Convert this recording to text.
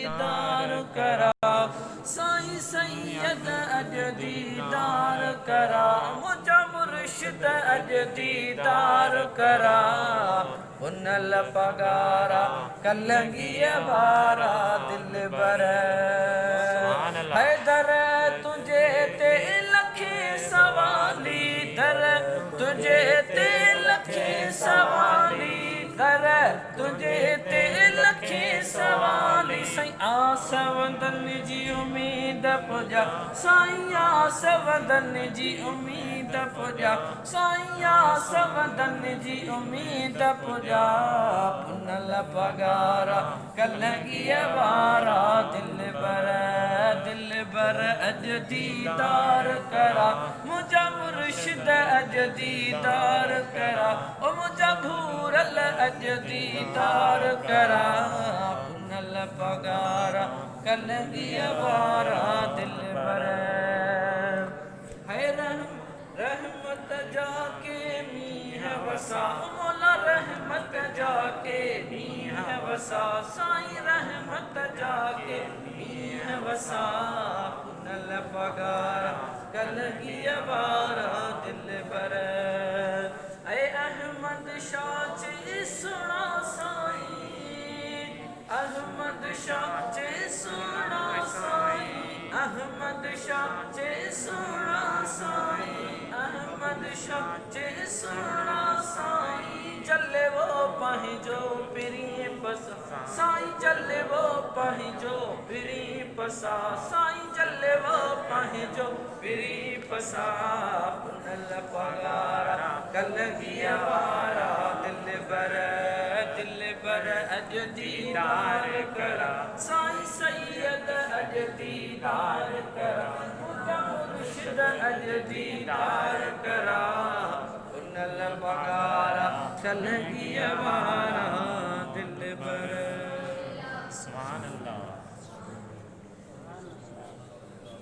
दीदार करा साईं सैयद अज दीदार करा मुझा मुर्शिद अज दीदार करा उनल पगारा कलंगी वारा दिल बर हैदर तुझे ते लखे सवाली दर तुझे ते लखे सवाली दर तुझे ते लखे सवाली साईं आस वंदन जी उम्मीद पुजा साईं आस वंदन जी उम्मीद पुजा साईं आस वंदन जी उम्मीद पुजा पुनल पगारा कलंगी वारा दिल बर अज दीदार करा मुझा मुर्शिद अज दीदार करा ओ मुझा भूरल अज दीदार करा पुनल पगारा कलंगी वारा दिल बर है रहमत जाके मीह वसा मौला रहमत जाके मीह वसा साईं रहमत जाके मीह वसा पुनल पगारा कलंगी वारा दिल बर ऐ अहमद शाह चे सुना साईं अहमद शाह चे सुना साईं अहमद शाह चे सुना साईं अहमद शाह चे सुना साईं चले वो पंहिंजो पिरी पसा साईं चले वो पंहिंजो पिरी पसा साईं चले वो पंहिंजो पिरी पसा पुनल पगारा कलंगी वारा दिल बर अज दीदार करा साईं सैयद अज दीदार करा मुझा मुर्शिद अज दीदार करा पुनल पगारा कलंगी वारा दिल बर